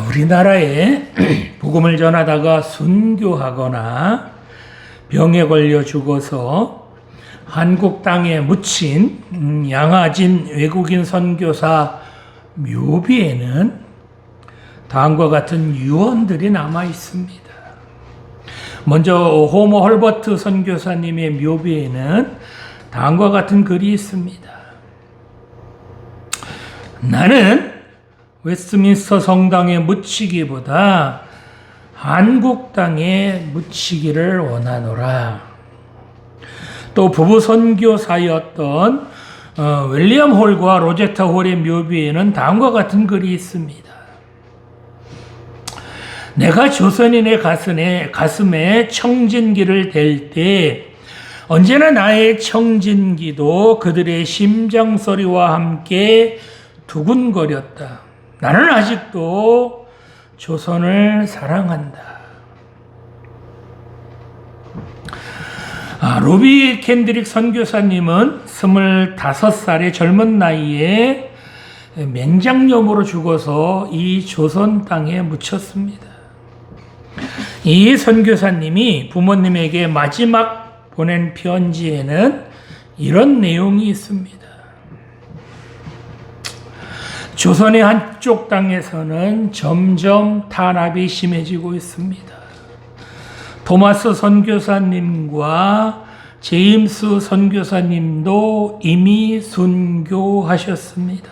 우리나라에 복음을 전하다가 순교하거나 병에 걸려 죽어서 한국 땅에 묻힌 양아진 외국인 선교사 묘비에는 다음과 같은 유언들이 남아 있습니다. 먼저 호모 헐버트 선교사님의 묘비에는 다음과 같은 글이 있습니다. 나는 웨스트민스터 성당에 묻히기보다 한국 땅에 묻히기를 원하노라. 또 부부 선교사였던 윌리엄 홀과 로제타 홀의 묘비에는 다음과 같은 글이 있습니다. 내가 조선인의 가슴에 청진기를 댈 때 언제나 나의 청진기도 그들의 심장소리와 함께 두근거렸다. 나는 아직도 조선을 사랑한다. 로비 캔드릭 선교사님은 25살의 젊은 나이에 맹장염으로 죽어서 이 조선 땅에 묻혔습니다. 이 선교사님이 부모님에게 마지막 보낸 편지에는 이런 내용이 있습니다. 조선의 한쪽 땅에서는 점점 탄압이 심해지고 있습니다. 토마스 선교사님과 제임스 선교사님도 이미 순교하셨습니다.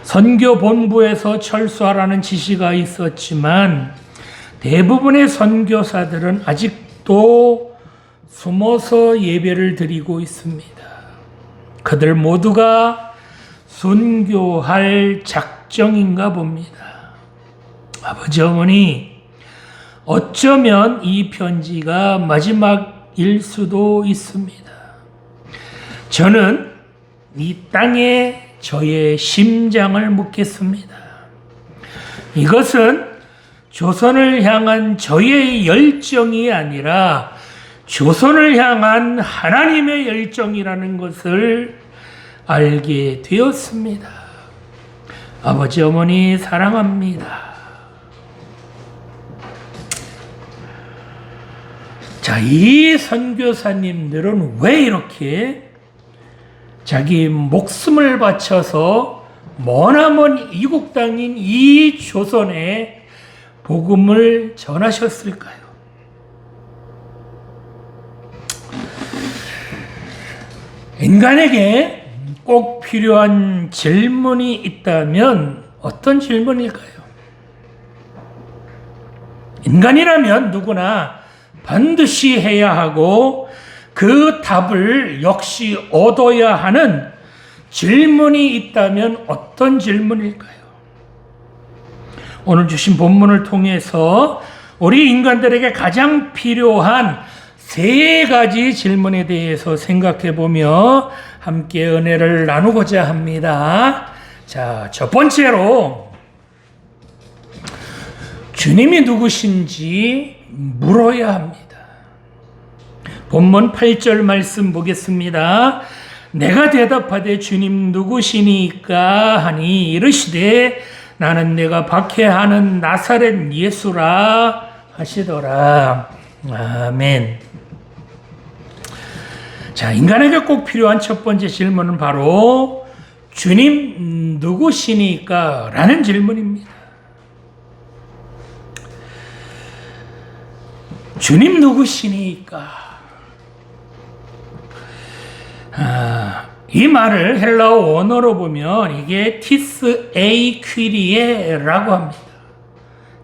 선교본부에서 철수하라는 지시가 있었지만 대부분의 선교사들은 아직도 숨어서 예배를 드리고 있습니다. 그들 모두가 순교할 작정인가 봅니다. 아버지, 어머니, 어쩌면 이 편지가 마지막일 수도 있습니다. 저는 이 땅에 저의 심장을 묻겠습니다. 이것은 조선을 향한 저의 열정이 아니라 조선을 향한 하나님의 열정이라는 것을 알게 되었습니다. 아버지, 어머니 사랑합니다. 자, 이 선교사님들은 왜 이렇게 자기 목숨을 바쳐서 머나먼 이국 땅인 이 조선에 복음을 전하셨을까요? 인간에게 꼭 필요한 질문이 있다면 어떤 질문일까요? 인간이라면 누구나 반드시 해야 하고 그 답을 역시 얻어야 하는 질문이 있다면 어떤 질문일까요? 오늘 주신 본문을 통해서 우리 인간들에게 가장 필요한 3가지 질문에 대해서 생각해 보며 함께 은혜를 나누고자 합니다. 자, 첫 번째로 주님이 누구신지 물어야 합니다. 본문 8절 말씀 보겠습니다. 내가 대답하되 주님 누구시니까 하니 이르시되 나는 내가 박해하는 나사렛 예수라 하시더라. 아멘. 자, 인간에게 꼭 필요한 첫 번째 질문은 바로 주님 누구시니까 라는 질문입니다. 주님 누구시니까? 이 말을 헬라어 원어로 보면 이게 티스 에이 퀴리에라고 합니다.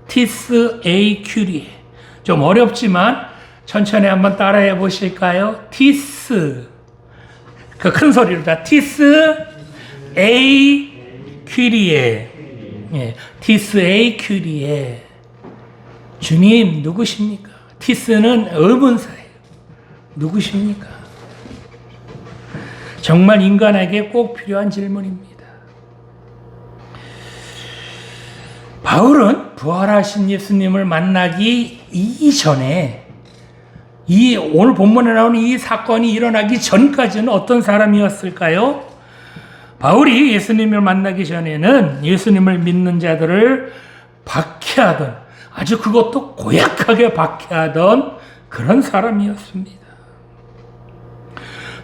티스 에이 퀴리에. 좀 어렵지만 천천히 한번 따라해 보실까요? 티스. 그 큰 소리로 다 티스 에이 퀴리에. 예, 티스 에이 퀴리에. 주님 누구십니까? 티스는 의문사예요. 누구십니까? 정말 인간에게 꼭 필요한 질문입니다. 바울은 부활하신 예수님을 만나기 이전에 오늘 본문에 나오는 이 사건이 일어나기 전까지는 어떤 사람이었을까요? 바울이 예수님을 만나기 전에는 예수님을 믿는 자들을 박해하던, 아주 그것도 고약하게 박해하던 그런 사람이었습니다.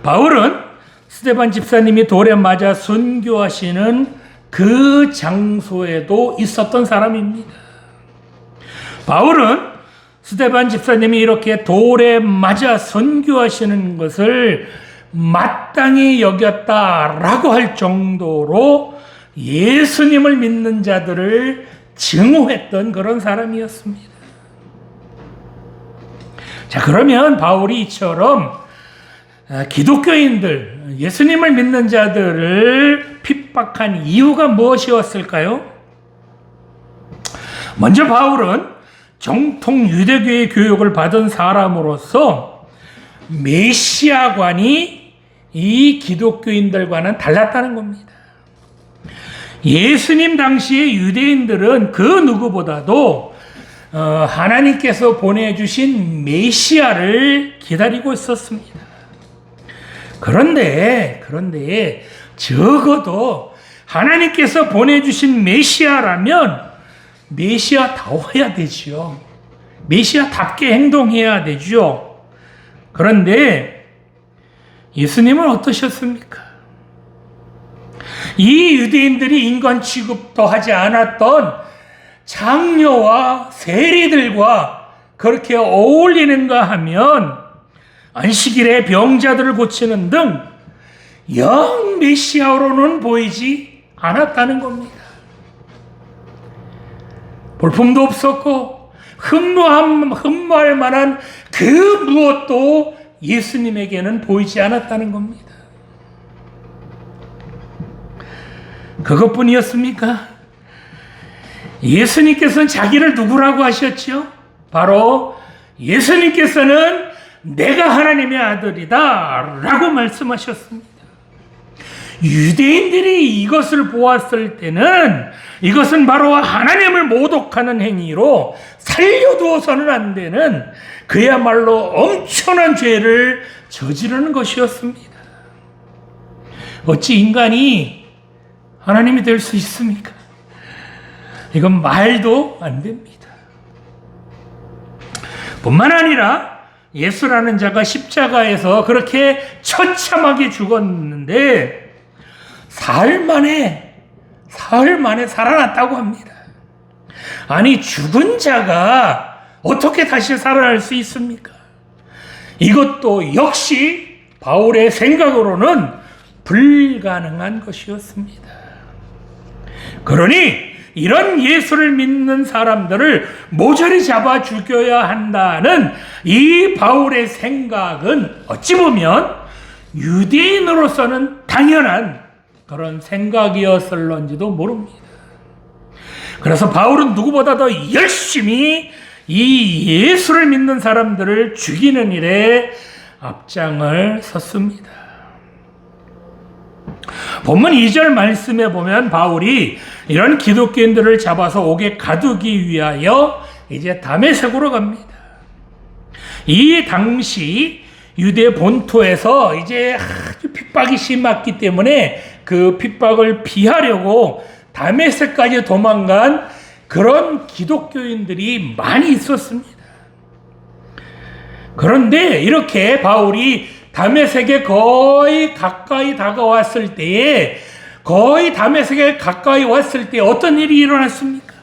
바울은 스데반 집사님이 돌에 맞아 순교하시는 그 장소에도 있었던 사람입니다. 바울은 스데반 집사님이 이렇게 돌에 맞아 순교하시는 것을 마땅히 여겼다라고 할 정도로 예수님을 믿는 자들을 증오했던 그런 사람이었습니다. 자, 그러면 바울이 이처럼 기독교인들, 예수님을 믿는 자들을 핍박한 이유가 무엇이었을까요? 먼저 바울은 정통 유대교의 교육을 받은 사람으로서 메시아관이 이 기독교인들과는 달랐다는 겁니다. 예수님 당시의 유대인들은 그 누구보다도 하나님께서 보내주신 메시아를 기다리고 있었습니다. 그런데 적어도 하나님께서 보내주신 메시아라면 메시아다워야 되지요. 메시아답게 행동해야 되죠. 그런데 예수님은 어떠셨습니까? 이 유대인들이 인간 취급도 하지 않았던 장녀와 세리들과 그렇게 어울리는가 하면 안식일에 병자들을 고치는 등 영 메시아로는 보이지 않았다는 겁니다. 볼품도 없었고 흠모할 만한 그 무엇도 예수님에게는 보이지 않았다는 겁니다. 그것뿐이었습니까? 예수님께서는 자기를 누구라고 하셨죠? 바로 예수님께서는 내가 하나님의 아들이다 라고 말씀하셨습니다. 유대인들이 이것을 보았을 때는 이것은 바로 하나님을 모독하는 행위로 살려두어서는 안 되는 그야말로 엄청난 죄를 저지르는 것이었습니다. 어찌 인간이 하나님이 될 수 있습니까? 이건 말도 안 됩니다. 뿐만 아니라 예수라는 자가 십자가에서 그렇게 처참하게 죽었는데 사흘 만에 살아났다고 합니다. 아니, 죽은 자가 어떻게 다시 살아날 수 있습니까? 이것도 역시 바울의 생각으로는 불가능한 것이었습니다. 그러니 이런 예수를 믿는 사람들을 모조리 잡아 죽여야 한다는 이 바울의 생각은 어찌 보면 유대인으로서는 당연한 그런 생각이었을런지도 모릅니다. 그래서 바울은 누구보다 더 열심히 이 예수를 믿는 사람들을 죽이는 일에 앞장을 섰습니다. 본문 2절 말씀에 보면 바울이 이런 기독교인들을 잡아서 옥에 가두기 위하여 이제 다메섹으로 갑니다. 이 당시 유대 본토에서 이제 아주 핍박이 심했기 때문에 그 핍박을 피하려고 다메섹까지 도망간 그런 기독교인들이 많이 있었습니다. 그런데 이렇게 바울이 다메섹에 거의 가까이 다가왔을 때에 어떤 일이 일어났습니까?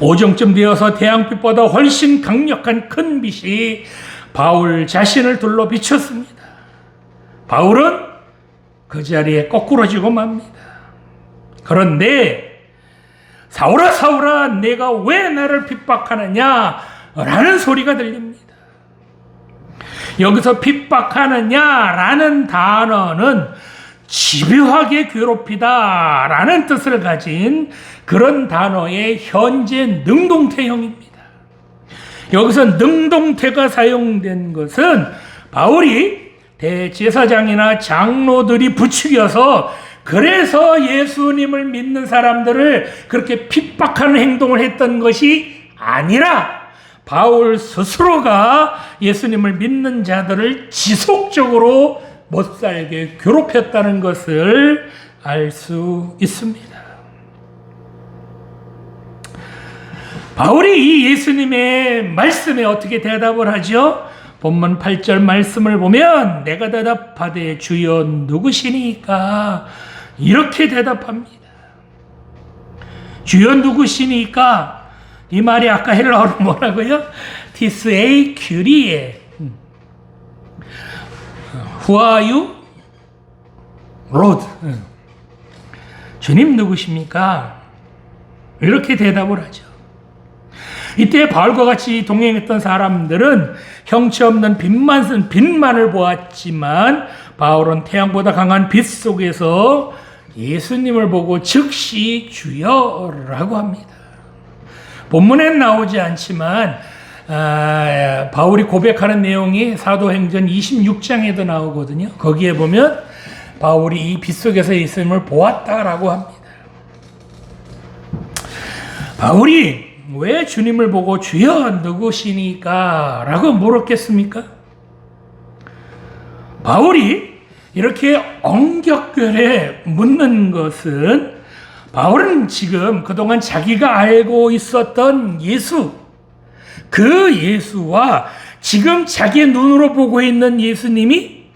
오정쯤 되어서 태양빛보다 훨씬 강력한 큰 빛이 바울 자신을 둘러 비쳤습니다. 바울은 그 자리에 거꾸러지고 맙니다. 그런데 사울아 사울아 내가 왜 나를 핍박하느냐 라는 소리가 들립니다. 여기서 핍박하느냐라는 단어는 집요하게 괴롭히다 라는 뜻을 가진 그런 단어의 현재 능동태형입니다. 여기서 능동태가 사용된 것은 바울이 대제사장이나 장로들이 부추겨서 그래서 예수님을 믿는 사람들을 그렇게 핍박하는 행동을 했던 것이 아니라 바울 스스로가 예수님을 믿는 자들을 지속적으로 못살게 괴롭혔다는 것을 알 수 있습니다. 바울이 이 예수님의 말씀에 어떻게 대답을 하죠? 본문 8절 말씀을 보면 내가 대답하되 주여 누구시니까 이렇게 대답합니다. 주여 누구시니까 이 말이 아까 헬라어로 뭐라고요? Tis a Kyrie. Who are you? Lord. 주님 누구십니까? 이렇게 대답을 하죠. 이때 바울과 같이 동행했던 사람들은 형체 없는 빛만을 보았지만 바울은 태양보다 강한 빛 속에서 예수님을 보고 즉시 주여라고 합니다. 본문엔 나오지 않지만 바울이 고백하는 내용이 사도행전 26장에도 나오거든요. 거기에 보면 바울이 이 빛 속에서 예수님을 보았다라고 합니다. 바울이 왜 주님을 보고 주여 누구시니까 라고 물었겠습니까? 바울이 이렇게 엉격결에 묻는 것은 바울은 지금 그동안 자기가 알고 있었던 예수, 그 예수와 지금 자기의 눈으로 보고 있는 예수님이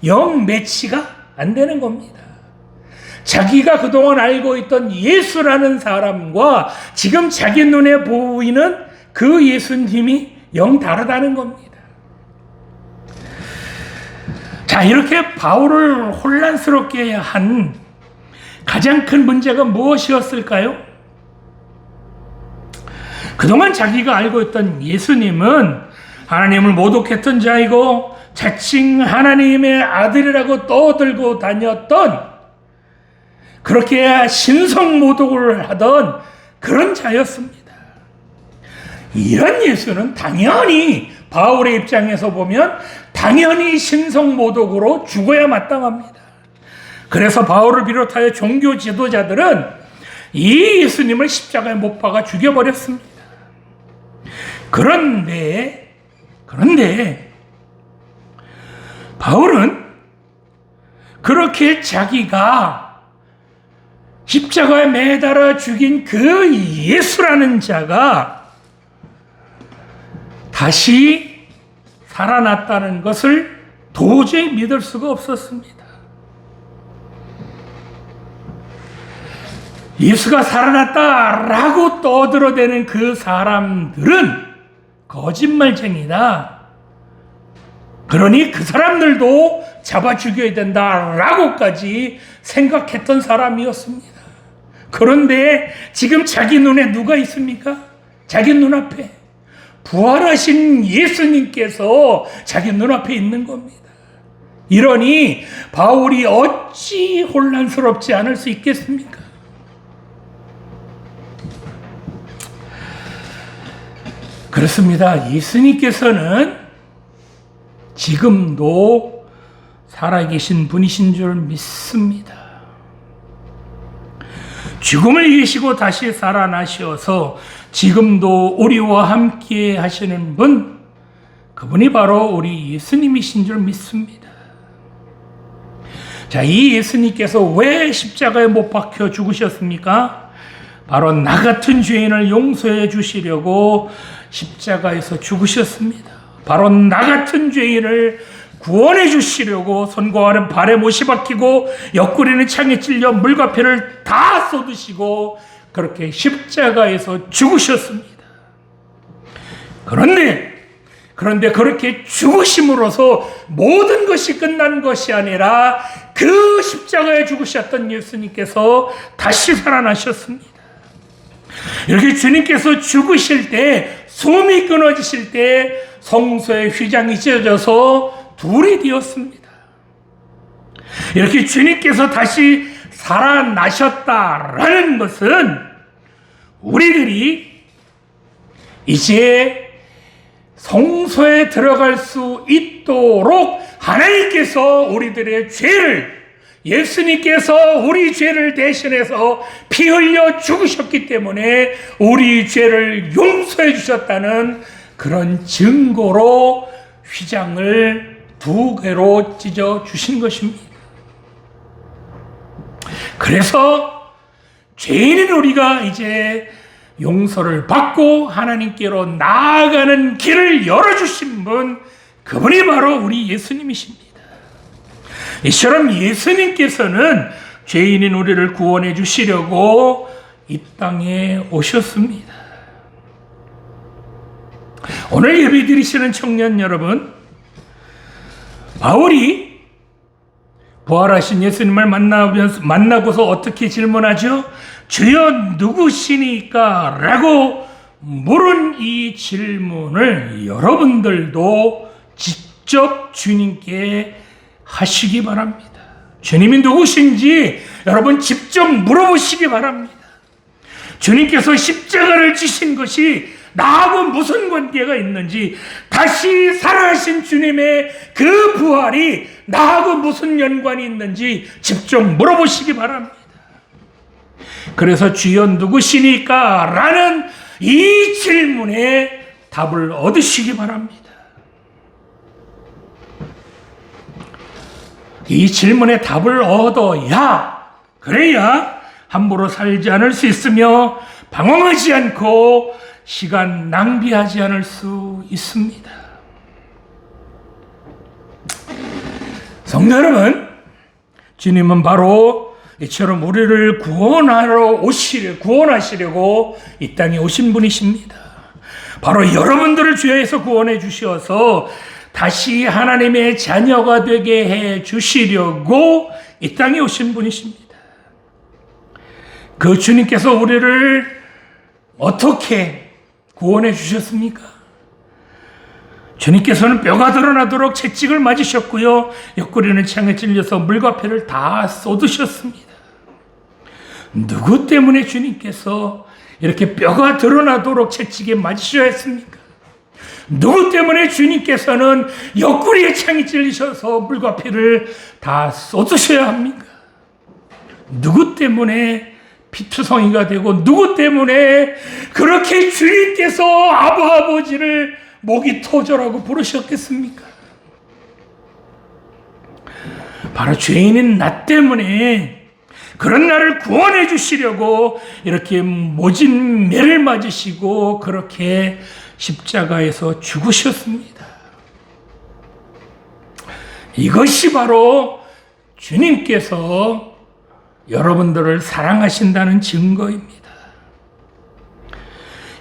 영 매치가 안 되는 겁니다. 자기가 그동안 알고 있던 예수라는 사람과 지금 자기 눈에 보이는 그 예수님이 영 다르다는 겁니다. 자, 이렇게 바울을 혼란스럽게 한 가장 큰 문제가 무엇이었을까요? 그동안 자기가 알고 있던 예수님은 하나님을 모독했던 자이고 자칭 하나님의 아들이라고 떠들고 다녔던, 그렇게 신성모독을 하던 그런 자였습니다. 이런 예수는 당연히 바울의 입장에서 보면 당연히 신성모독으로 죽어야 마땅합니다. 그래서 바울을 비롯하여 종교 지도자들은 이 예수님을 십자가에 못 박아 죽여버렸습니다. 그런데 바울은 그렇게 자기가 십자가에 매달아 죽인 그 예수라는 자가 다시 살아났다는 것을 도저히 믿을 수가 없었습니다. 예수가 살아났다라고 떠들어대는 그 사람들은 거짓말쟁이다. 그러니 그 사람들도 잡아 죽여야 된다라고까지 생각했던 사람이었습니다. 그런데 지금 자기 눈에 누가 있습니까? 자기 눈앞에 부활하신 예수님께서 자기 눈앞에 있는 겁니다. 이러니 바울이 어찌 혼란스럽지 않을 수 있겠습니까? 그렇습니다. 예수님께서는 지금도 살아계신 분이신 줄 믿습니다. 죽음을 이기시고 다시 살아나셔서 지금도 우리와 함께 하시는 분, 그분이 바로 우리 예수님이신 줄 믿습니다. 자, 이 예수님께서 왜 십자가에 못 박혀 죽으셨습니까? 바로 나 같은 죄인을 용서해 주시려고 십자가에서 죽으셨습니다. 바로 나 같은 죄인을 구원해 주시려고 손과 발에 못이 박히고 옆구리는 창에 찔려 물과 피를 다 쏟으시고 그렇게 십자가에서 죽으셨습니다. 그런데 그렇게 죽으심으로써 모든 것이 끝난 것이 아니라 그 십자가에 죽으셨던 예수님께서 다시 살아나셨습니다. 이렇게 주님께서 죽으실 때, 숨이 끊어지실 때 성소의 휘장이 찢어져서 둘이 되었습니다. 이렇게 주님께서 다시 살아나셨다라는 것은 우리들이 이제 성소에 들어갈 수 있도록 하나님께서 우리들의 죄를, 예수님께서 우리 죄를 대신해서 피 흘려 죽으셨기 때문에 우리 죄를 용서해 주셨다는 그런 증거로 휘장을 두 개로 찢어 주신 것입니다. 그래서 죄인인 우리가 이제 용서를 받고 하나님께로 나아가는 길을 열어주신 분, 그분이 바로 우리 예수님이십니다. 이처럼 예수님께서는 죄인인 우리를 구원해 주시려고 이 땅에 오셨습니다. 오늘 예배 드리시는 청년 여러분, 바울이 부활하신 예수님을 만나고서 어떻게 질문하죠? 주여 누구시니까? 라고 물은 이 질문을 여러분들도 직접 주님께 하시기 바랍니다. 주님이 누구신지 여러분 직접 물어보시기 바랍니다. 주님께서 십자가를 지신 것이 나하고 무슨 관계가 있는지, 다시 살아가신 주님의 그 부활이 나하고 무슨 연관이 있는지 직접 물어보시기 바랍니다. 그래서 주여 누구시니까? 라는 이 질문에 답을 얻으시기 바랍니다. 이 질문에 답을 얻어야, 그래야 함부로 살지 않을 수 있으며 방황하지 않고 시간 낭비하지 않을 수 있습니다. 성도 여러분, 주님은 바로 이처럼 우리를 구원하시려고 이 땅에 오신 분이십니다. 바로 여러분들을 죄에서 구원해 주셔서 다시 하나님의 자녀가 되게 해 주시려고 이 땅에 오신 분이십니다. 그 주님께서 우리를 어떻게 구원해 주셨습니까? 주님께서는 뼈가 드러나도록 채찍을 맞으셨고요, 옆구리는 창에 찔려서 물과 피를 다 쏟으셨습니다. 누구 때문에 주님께서 이렇게 뼈가 드러나도록 채찍에 맞으셔야 했습니까? 누구 때문에 주님께서는 옆구리에 창이 찔리셔서 물과 피를 다 쏟으셔야 합니까? 누구 때문에 피투성이가 되고, 누구 때문에 그렇게 주님께서 아버지를 목이 터져라고 부르셨겠습니까? 바로 죄인인 나 때문에, 그런 나를 구원해 주시려고 이렇게 모진 매를 맞으시고 그렇게 십자가에서 죽으셨습니다. 이것이 바로 주님께서 여러분들을 사랑하신다는 증거입니다.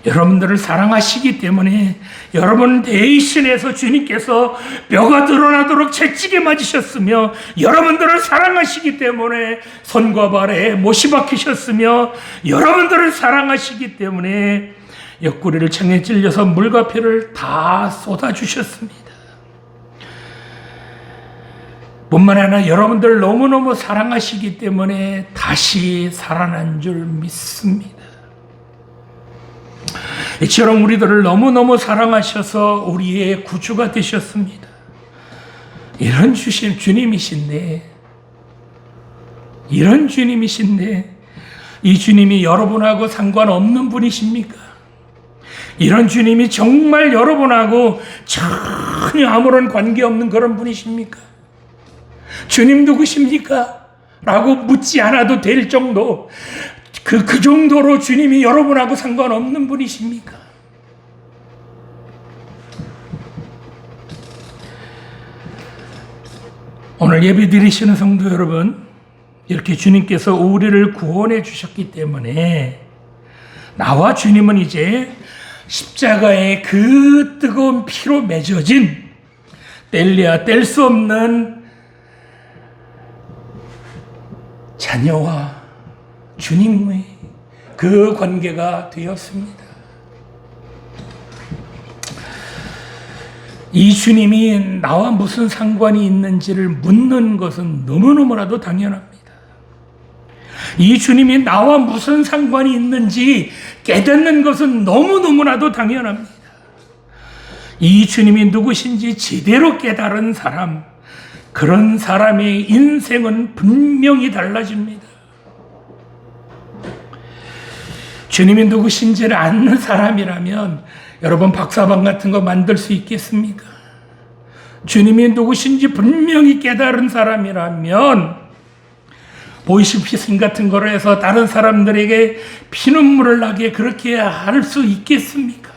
여러분들을 사랑하시기 때문에 여러분 대신해서 주님께서 뼈가 드러나도록 채찍에 맞으셨으며, 여러분들을 사랑하시기 때문에 손과 발에 못이 박히셨으며, 여러분들을 사랑하시기 때문에 옆구리를 창에 찔려서 물과 피를 다 쏟아주셨습니다. 뿐만 아니라 여러분들 너무너무 사랑하시기 때문에 다시 살아난 줄 믿습니다. 이처럼 우리들을 너무너무 사랑하셔서 우리의 구주가 되셨습니다. 이런 주님이신데, 이 주님이 여러분하고 상관없는 분이십니까? 이런 주님이 정말 여러분하고 전혀 아무런 관계없는 그런 분이십니까? 주님 누구십니까? 라고 묻지 않아도 될 정도, 그 정도로 주님이 여러분하고 상관없는 분이십니까? 오늘 예배 드리시는 성도 여러분, 이렇게 주님께서 우리를 구원해 주셨기 때문에 나와 주님은 이제 십자가의 그 뜨거운 피로 맺어진 뗄래야 뗄 수 없는 자녀와 주님의 그 관계가 되었습니다. 이 주님이 나와 무슨 상관이 있는지를 묻는 것은 너무너무나도 당연합니다. 이 주님이 나와 무슨 상관이 있는지 깨닫는 것은 너무너무나도 당연합니다. 이 주님이 누구신지 제대로 깨달은 사람, 그런 사람의 인생은 분명히 달라집니다. 주님이 누구신지를 아는 사람이라면 여러분 박사방 같은 거 만들 수 있겠습니까? 주님이 누구신지 분명히 깨달은 사람이라면 보이스피싱 같은 거로 해서 다른 사람들에게 피눈물을 나게 그렇게 할 수 있겠습니까?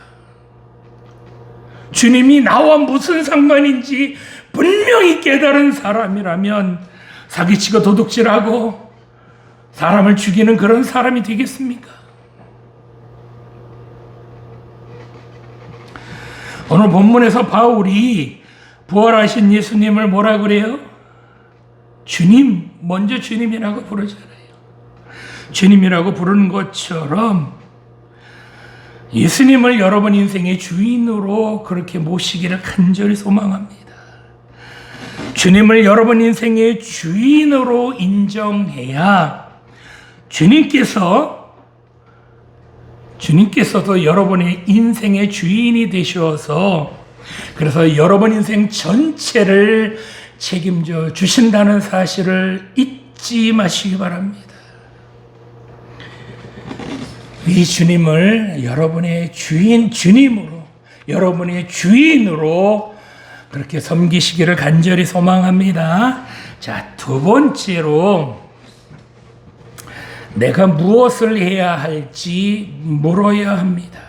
주님이 나와 무슨 상관인지 분명히 깨달은 사람이라면 사기치고 도둑질하고 사람을 죽이는 그런 사람이 되겠습니까? 오늘 본문에서 바울이 부활하신 예수님을 뭐라 그래요? 주님, 먼저 주님이라고 부르잖아요. 주님이라고 부르는 것처럼 예수님을 여러분 인생의 주인으로 그렇게 모시기를 간절히 소망합니다. 주님을 여러분 인생의 주인으로 인정해야 주님께서도 여러분의 인생의 주인이 되셔서 그래서 여러분 인생 전체를 책임져 주신다는 사실을 잊지 마시기 바랍니다. 이 주님을 여러분의 주님으로, 여러분의 주인으로 그렇게 섬기시기를 간절히 소망합니다. 자, 두 번째로 내가 무엇을 해야 할지 물어야 합니다.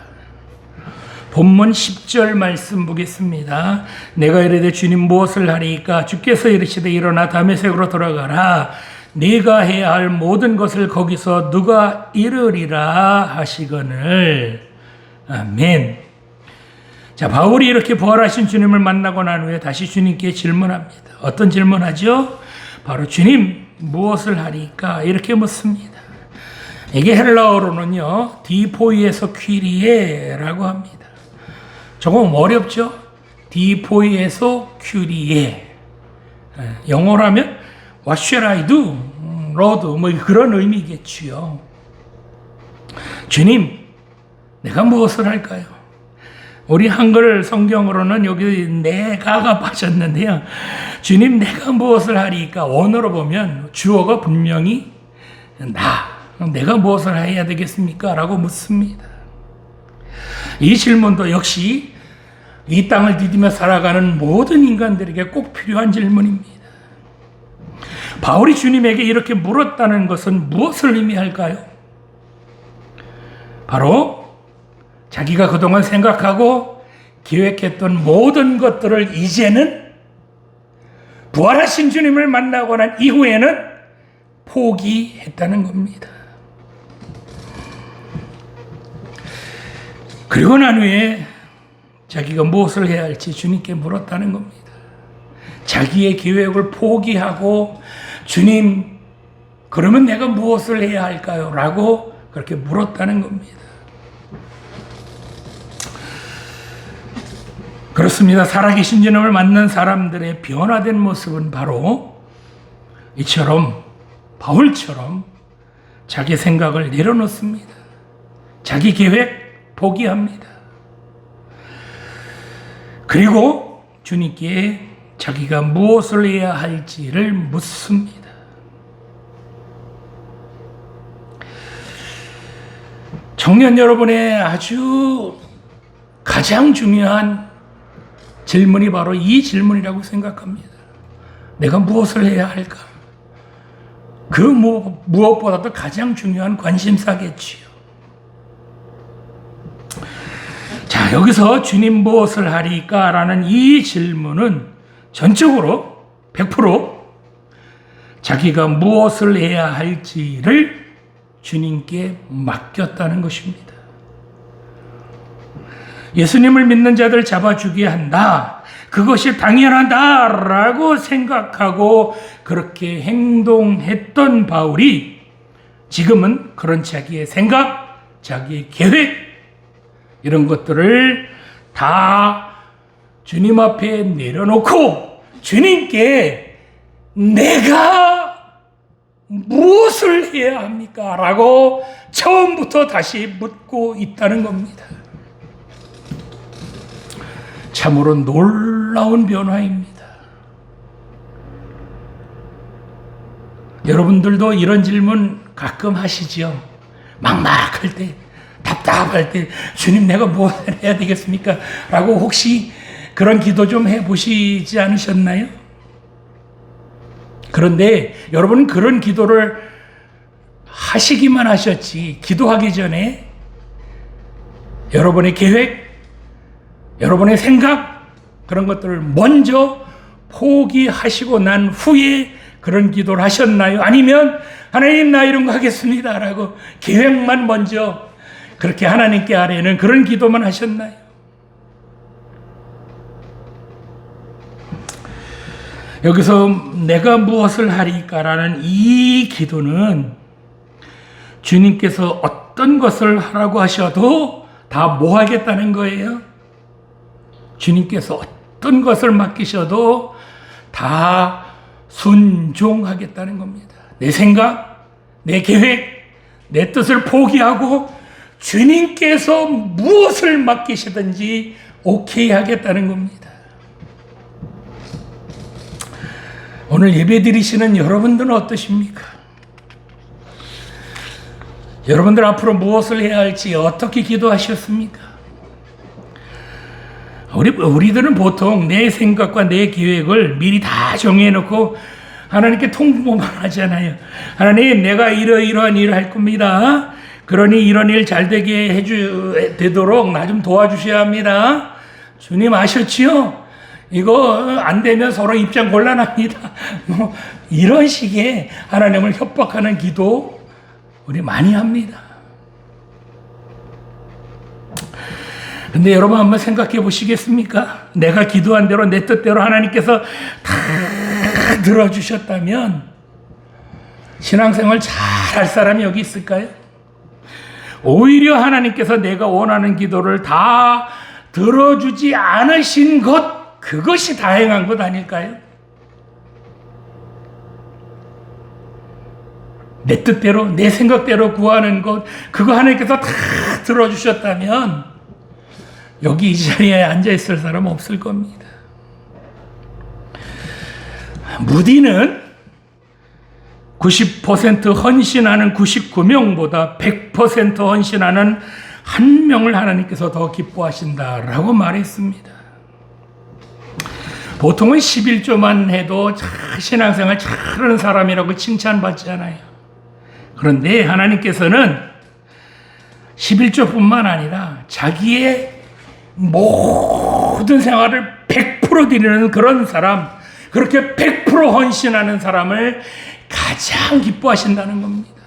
본문 10절 말씀 보겠습니다. 내가 이르되 주님 무엇을 하리이까? 주께서 이르시되 일어나 다메섹으로 돌아가라. 네가 해야 할 모든 것을 거기서 누가 이르리라 하시거늘. 아멘. 자, 바울이 이렇게 부활하신 주님을 만나고 난 후에 다시 주님께 질문합니다. 어떤 질문하죠? 바로 주님 무엇을 하리이까? 이렇게 묻습니다. 이게 헬라어로는요, 디포이에서 퀴리에라고 합니다. 조금 어렵죠? 디포이에서 퀴리에. 영어로 하면 What shall I do? Lord, 뭐 그런 의미겠지요. 주님, 내가 무엇을 할까요? 우리 한글 성경으로는 여기 내가가 빠졌는데요. 주님, 내가 무엇을 하리까? 원어로 보면 주어가 분명히 내가 무엇을 해야 되겠습니까? 라고 묻습니다. 이 질문도 역시 이 땅을 디디며 살아가는 모든 인간들에게 꼭 필요한 질문입니다. 바울이 주님에게 이렇게 물었다는 것은 무엇을 의미할까요? 바로 자기가 그동안 생각하고 계획했던 모든 것들을 이제는 부활하신 주님을 만나고 난 이후에는 포기했다는 겁니다. 그리고 난 후에 자기가 무엇을 해야 할지 주님께 물었다는 겁니다. 자기의 계획을 포기하고 주님, 그러면 내가 무엇을 해야 할까요? 라고 그렇게 물었다는 겁니다. 그렇습니다. 살아계신 주님을 만난 사람들의 변화된 모습은 바로 이처럼 바울처럼 자기 생각을 내려놓습니다. 자기 계획 포기합니다. 그리고 주님께 자기가 무엇을 해야 할지를 묻습니다. 청년 여러분의 아주 가장 중요한 질문이 바로 이 질문이라고 생각합니다. 내가 무엇을 해야 할까? 그 무엇보다도 가장 중요한 관심사겠지요. 자, 여기서 주님 무엇을 하리까? 라는 이 질문은 전적으로 100% 자기가 무엇을 해야 할지를 주님께 맡겼다는 것입니다. 예수님을 믿는 자들 잡아주게 한다. 그것이 당연하다라고 생각하고 그렇게 행동했던 바울이 지금은 그런 자기의 생각, 자기의 계획 이런 것들을 다 주님 앞에 내려놓고 주님께 내가 무엇을 해야 합니까? 라고 처음부터 다시 묻고 있다는 겁니다. 참으로 놀라운 변화입니다. 여러분들도 이런 질문 가끔 하시죠? 막막할 때, 답답할 때, 주님 내가 무엇을 해야 되겠습니까? 라고 혹시 그런 기도 좀 해보시지 않으셨나요? 그런데 여러분은 그런 기도를 하시기만 하셨지, 기도하기 전에 여러분의 계획, 여러분의 생각, 그런 것들을 먼저 포기하시고 난 후에 그런 기도를 하셨나요? 아니면 하나님 나 이런 거 하겠습니다 라고 계획만 먼저 그렇게 하나님께 아뢰는 그런 기도만 하셨나요? 여기서 내가 무엇을 하리까라는 이 기도는 주님께서 어떤 것을 하라고 하셔도 다 뭐 하겠다는 거예요? 주님께서 어떤 것을 맡기셔도 다 순종하겠다는 겁니다. 내 생각, 내 계획, 내 뜻을 포기하고 주님께서 무엇을 맡기시든지 오케이 하겠다는 겁니다. 오늘 예배 드리시는 여러분들은 어떠십니까? 여러분들 앞으로 무엇을 해야 할지 어떻게 기도하셨습니까? 우리들은 보통 내 생각과 내 계획을 미리 다 정해놓고 하나님께 통보만 하잖아요. 하나님, 내가 이러이러한 일을 할 겁니다. 그러니 이런 일 잘 되게 되도록 나 좀 도와주셔야 합니다. 주님 아셨지요? 이거 안 되면 서로 입장 곤란합니다. 이런 식의 하나님을 협박하는 기도 우리 많이 합니다. 근데 여러분 한번 생각해 보시겠습니까? 내가 기도한 대로 내 뜻대로 하나님께서 다 들어주셨다면 신앙생활 잘할 사람이 여기 있을까요? 오히려 하나님께서 내가 원하는 기도를 다 들어주지 않으신 것, 그것이 다행한 것 아닐까요? 내 뜻대로, 내 생각대로 구하는 것, 그거 하나님께서 다 들어주셨다면 여기 이 자리에 앉아있을 사람 없을 겁니다. 무디는 90% 헌신하는 99명보다 100% 헌신하는 한 명을 하나님께서 더 기뻐하신다라고 말했습니다. 보통은 11조만 해도 신앙생활 잘하는 사람이라고 칭찬받잖아요. 그런데 하나님께서는 11조뿐만 아니라 자기의 모든 생활을 100% 드리는 그런 사람, 그렇게 100% 헌신하는 사람을 가장 기뻐하신다는 겁니다.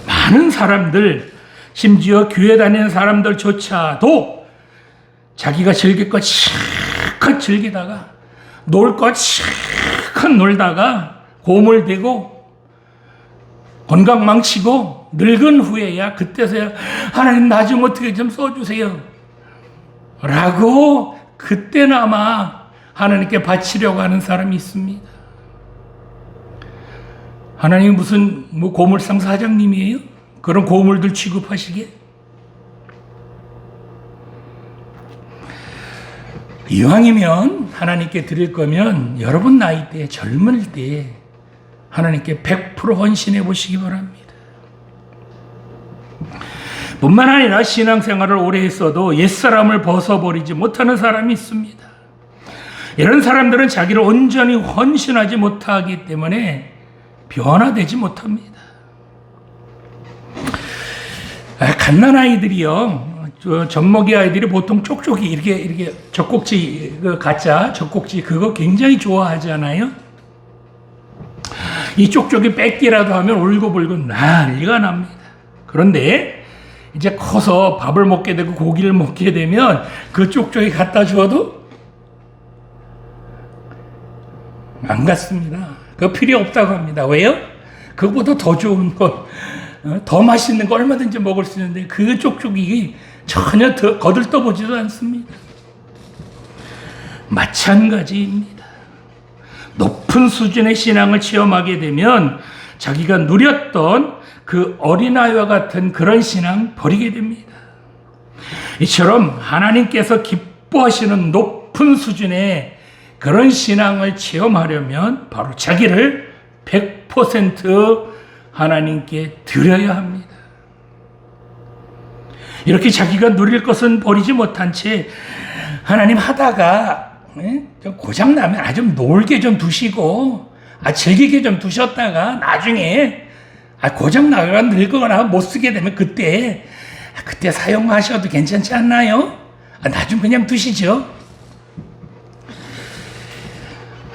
많은 사람들, 심지어 교회 다니는 사람들조차도 자기가 즐길 것 실컷 즐기다가 놀 것 실컷 놀다가 고물되고 건강 망치고 늙은 후에야 그때서야 하나님 나 좀 어떻게 좀 써주세요 라고 그때나마 하나님께 바치려고 하는 사람이 있습니다. 하나님 무슨 고물상 사장님이에요? 그런 고물들 취급하시게? 이왕이면 하나님께 드릴 거면 여러분 나이 때, 젊을 때 하나님께 100% 헌신해 보시기 바랍니다. 뿐만 아니라 신앙생활을 오래 했어도 옛사람을 벗어버리지 못하는 사람이 있습니다. 이런 사람들은 자기를 온전히 헌신하지 못하기 때문에 변화되지 못합니다. 갓난아이들이요, 젖먹이 아이들이 보통 쪽쪽이 이렇게 젖꼭지, 가짜 젖꼭지 그거 굉장히 좋아하잖아요. 이 쪽쪽이 뺏기라도 하면 울고불고 난리가 납니다. 그런데 이제 커서 밥을 먹게 되고 고기를 먹게 되면 그 쪽쪽이 갖다 주어도 안 갖습니다. 그거 필요 없다고 합니다. 왜요? 그거보다 더 좋은 것, 더 맛있는 거 얼마든지 먹을 수 있는데 그 쪽쪽이 전혀 거들떠보지도 않습니다. 마찬가지입니다. 높은 수준의 신앙을 체험하게 되면 자기가 누렸던 그 어린아이와 같은 그런 신앙 버리게 됩니다. 이처럼 하나님께서 기뻐하시는 높은 수준의 그런 신앙을 체험하려면 바로 자기를 100% 하나님께 드려야 합니다. 이렇게 자기가 누릴 것은 버리지 못한 채 하나님 하다가 좀 고장나면 좀 놀게 좀 두시고 즐기게 좀 두셨다가 나중에 고장나거나 늙거나 못 쓰게 되면 그때 사용하셔도 괜찮지 않나요? 나 좀 그냥 두시죠.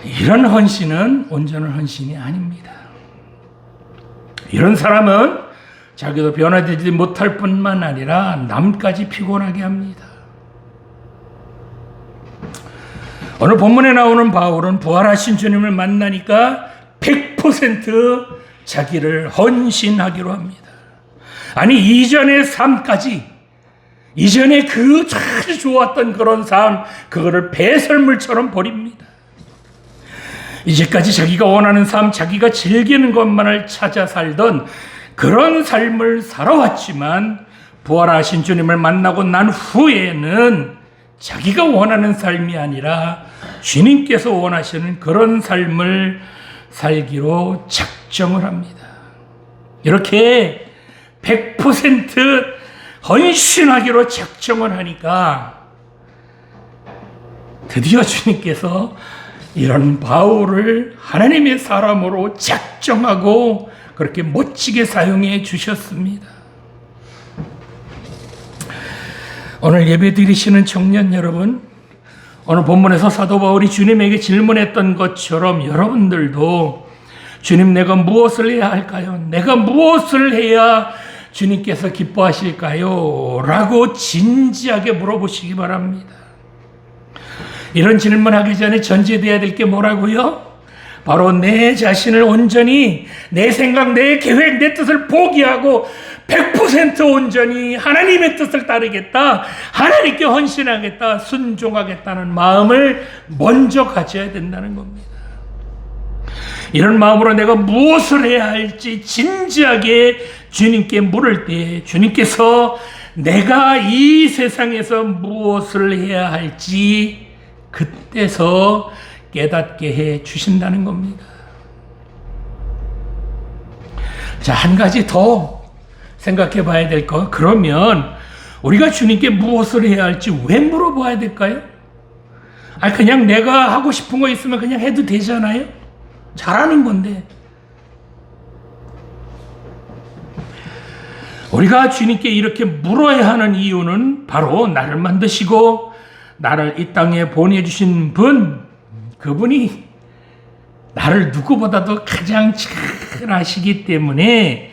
이런 헌신은 온전한 헌신이 아닙니다. 이런 사람은 자기도 변화되지 못할 뿐만 아니라 남까지 피곤하게 합니다. 오늘 본문에 나오는 바울은 부활하신 주님을 만나니까 100% 자기를 헌신하기로 합니다. 아니 이전의 삶까지, 이전에 그 아주 좋았던 그런 삶, 그거를 배설물처럼 버립니다. 이제까지 자기가 원하는 삶, 자기가 즐기는 것만을 찾아 살던 그런 삶을 살아왔지만 부활하신 주님을 만나고 난 후에는 자기가 원하는 삶이 아니라 주님께서 원하시는 그런 삶을 살기로 작정을 합니다. 이렇게 100% 헌신하기로 작정을 하니까 드디어 주님께서 이런 바울을 하나님의 사람으로 작정하고 그렇게 멋지게 사용해 주셨습니다. 오늘 예배 드리시는 청년 여러분, 오늘 본문에서 사도 바울이 주님에게 질문했던 것처럼 여러분들도 주님, 내가 무엇을 해야 할까요? 내가 무엇을 해야 주님께서 기뻐하실까요? 라고 진지하게 물어보시기 바랍니다. 이런 질문하기 전에 전제돼야 될 게 뭐라고요? 바로 내 자신을 온전히 내 생각, 내 계획, 내 뜻을 포기하고 100% 온전히 하나님의 뜻을 따르겠다, 하나님께 헌신하겠다, 순종하겠다는 마음을 먼저 가져야 된다는 겁니다. 이런 마음으로 내가 무엇을 해야 할지 진지하게 주님께 물을 때 주님께서 내가 이 세상에서 무엇을 해야 할지 그때서 깨닫게 해 주신다는 겁니다. 자, 한 가지 더 생각해 봐야 될 거. 그러면 우리가 주님께 무엇을 해야 할지 왜 물어봐야 될까요? 그냥 내가 하고 싶은 거 있으면 그냥 해도 되잖아요? 잘하는 건데. 우리가 주님께 이렇게 물어야 하는 이유는 바로 나를 만드시고 나를 이 땅에 보내주신 분, 그분이 나를 누구보다도 가장 잘 아시기 때문에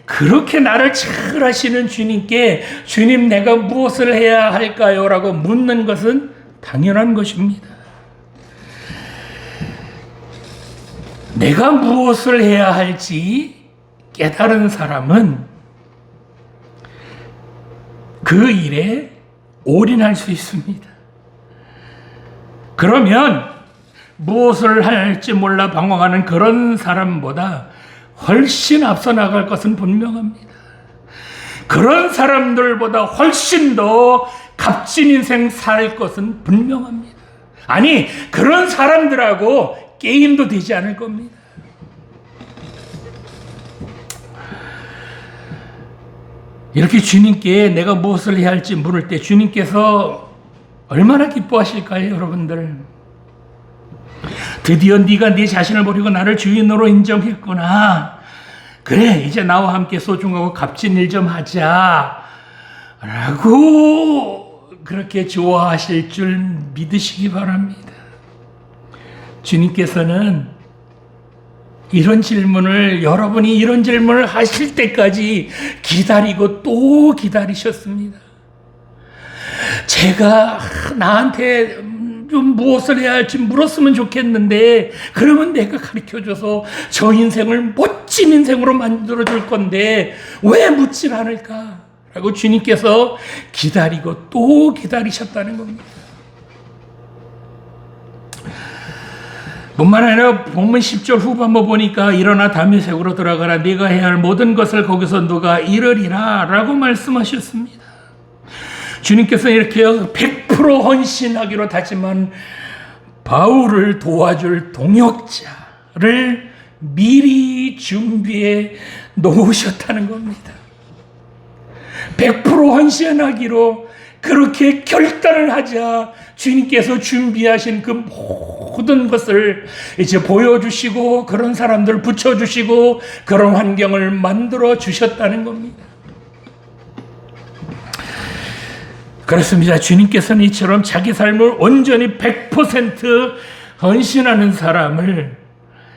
그렇게 나를 잘 아시는 주님께 주님, 내가 무엇을 해야 할까요? 라고 묻는 것은 당연한 것입니다. 내가 무엇을 해야 할지 깨달은 사람은 그 일에 올인할 수 있습니다. 그러면 무엇을 할지 몰라 방황하는 그런 사람보다 훨씬 앞서 나갈 것은 분명합니다. 그런 사람들보다 훨씬 더 값진 인생 살 것은 분명합니다. 아니, 그런 사람들하고 게임도 되지 않을 겁니다. 이렇게 주님께 내가 무엇을 해야 할지 물을 때 주님께서 얼마나 기뻐하실까요, 여러분들? 드디어 네가 네 자신을 버리고 나를 주인으로 인정했구나. 그래, 이제 나와 함께 소중하고 값진 일 좀 하자. 라고 그렇게 좋아하실 줄 믿으시기 바랍니다. 주님께서는 이런 질문을, 여러분이 이런 질문을 하실 때까지 기다리고 또 기다리셨습니다. 제가 나한테 좀 무엇을 해야 할지 물었으면 좋겠는데, 그러면 내가 가르쳐줘서 저 인생을 멋진 인생으로 만들어줄 건데 왜 묻질 않을까? 라고 주님께서 기다리고 또 기다리셨다는 겁니다. 뿐만 아니라 본문 10절 후반부 보니까 일어나 다메섹으로 들어가라, 네가 해야 할 모든 것을 거기서 누가 이르리라 라고 말씀하셨습니다. 주님께서 이렇게 100% 헌신하기로 다짐한 바울을 도와줄 동역자를 미리 준비해 놓으셨다는 겁니다. 100% 헌신하기로 그렇게 결단을 하자 주님께서 준비하신 그 모든 것을 이제 보여주시고 그런 사람들 붙여주시고 그런 환경을 만들어 주셨다는 겁니다. 그렇습니다. 주님께서는 이처럼 자기 삶을 온전히 100% 헌신하는 사람을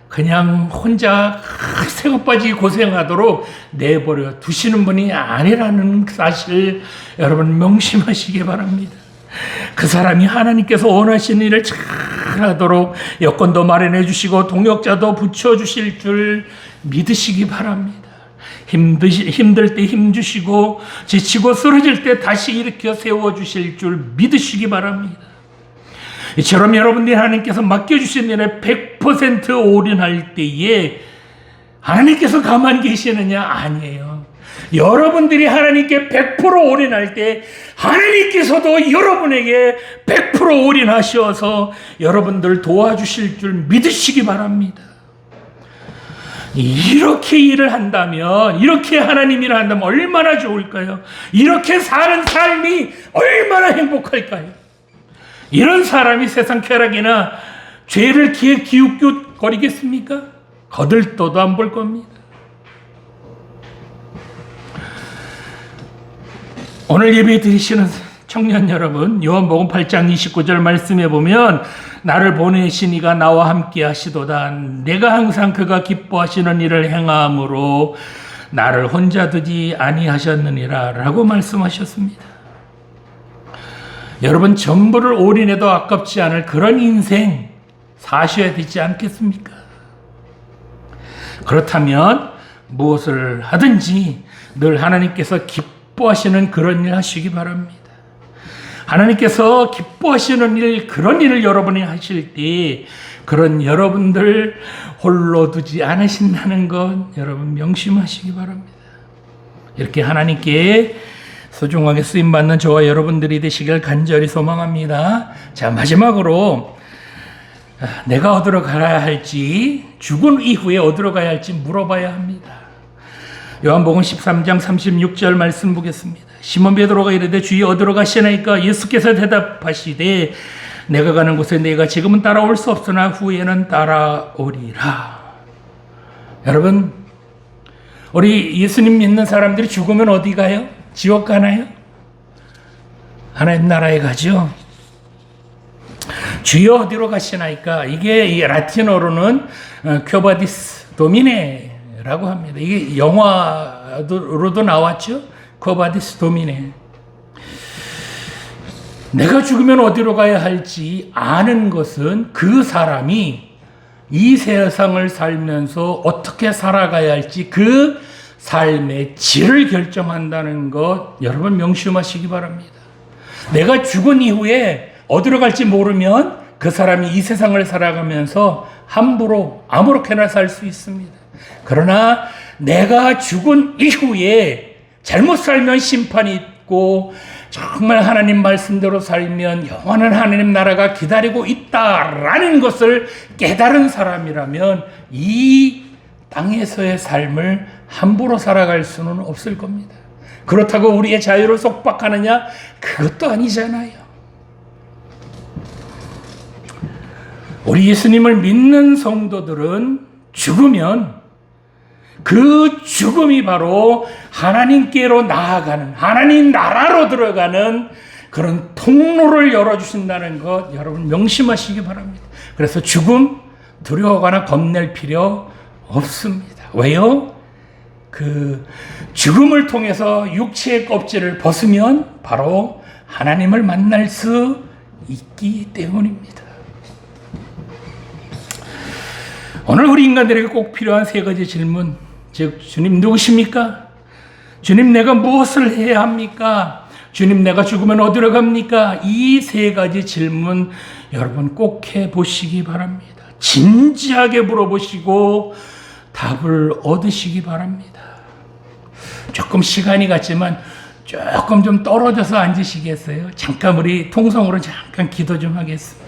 그냥 혼자 새것까지 고생하도록 내버려 두시는 분이 아니라는 사실 여러분 명심하시기 바랍니다. 그 사람이 하나님께서 원하시는 일을 잘 하도록 여건도 마련해 주시고 동역자도 붙여주실 줄 믿으시기 바랍니다. 힘들 때 힘 주시고 지치고 쓰러질 때 다시 일으켜 세워주실 줄 믿으시기 바랍니다. 이처럼 여러분들이 하나님께서 맡겨주신 일에 100% 올인할 때에 하나님께서 가만히 계시느냐? 아니에요. 여러분들이 하나님께 100% 올인할 때 하나님께서도 여러분에게 100% 올인하셔서 여러분들 도와주실 줄 믿으시기 바랍니다. 이렇게 일을 한다면, 이렇게 하나님 일을 한다면 얼마나 좋을까요? 이렇게 사는 삶이 얼마나 행복할까요? 이런 사람이 세상 쾌락이나 죄를 기웃기웃거리겠습니까? 거들떠도 안 볼 겁니다. 오늘 예배 드리시는 청년 여러분, 요한복음 8장 29절 말씀에 보면 나를 보내신 이가 나와 함께 하시도다. 내가 항상 그가 기뻐하시는 일을 행함으로 나를 혼자 두지 아니하셨느니라 라고 말씀하셨습니다. 여러분 전부를 올인해도 아깝지 않을 그런 인생 사셔야 되지 않겠습니까? 그렇다면 무엇을 하든지 늘 하나님께서 기뻐하시는 그런 일 하시기 바랍니다. 하나님께서 기뻐하시는 일, 그런 일을 여러분이 하실 때 그런 여러분들 홀로 두지 않으신다는 것 여러분 명심하시기 바랍니다. 이렇게 하나님께 소중하게 쓰임받는 저와 여러분들이 되시길 간절히 소망합니다. 자, 마지막으로 내가 어디로 가야 할지, 죽은 이후에 어디로 가야 할지 물어봐야 합니다. 요한복음 13장 36절 말씀 보겠습니다. 시몬 베드로가 이르되 주여 어디로 가시나이까? 예수께서 대답하시되 내가 가는 곳에 내가 지금은 따라올 수 없으나 후에는 따라오리라. 여러분, 우리 예수님 믿는 사람들이 죽으면 어디 가요? 지옥 가나요? 하나님 나라에 가죠. 주여 어디로 가시나이까? 이게 이 라틴어로는 큐바디스 도미네라고 합니다. 이게 영화로도 나왔죠. 큐바디스 도미네. 내가 죽으면 어디로 가야 할지 아는 것은 그 사람이 이 세상을 살면서 어떻게 살아가야 할지 그 삶의 질을 결정한다는 것 여러분 명심하시기 바랍니다. 내가 죽은 이후에 어디로 갈지 모르면 그 사람이 이 세상을 살아가면서 함부로 아무렇게나 살 수 있습니다. 그러나 내가 죽은 이후에 잘못 살면 심판이 있고 정말 하나님 말씀대로 살면 영원한 하나님 나라가 기다리고 있다라는 것을 깨달은 사람이라면 이 땅에서의 삶을 함부로 살아갈 수는 없을 겁니다. 그렇다고 우리의 자유를 속박하느냐? 그것도 아니잖아요. 우리 예수님을 믿는 성도들은 죽으면 그 죽음이 바로 하나님께로 나아가는, 하나님 나라로 들어가는 그런 통로를 열어주신다는 것 여러분 명심하시기 바랍니다. 그래서 죽음 두려워하거나 겁낼 필요 없습니다. 왜요? 그 죽음을 통해서 육체의 껍질을 벗으면 바로 하나님을 만날 수 있기 때문입니다. 오늘 우리 인간들에게 꼭 필요한 세 가지 질문, 즉 주님 누구십니까? 주님 내가 무엇을 해야 합니까? 주님 내가 죽으면 어디로 갑니까? 이 세 가지 질문 여러분 꼭 해보시기 바랍니다. 진지하게 물어보시고 답을 얻으시기 바랍니다. 조금 시간이 갔지만 조금 좀 떨어져서 앉으시겠어요? 잠깐 우리 통성으로 잠깐 기도 좀 하겠습니다.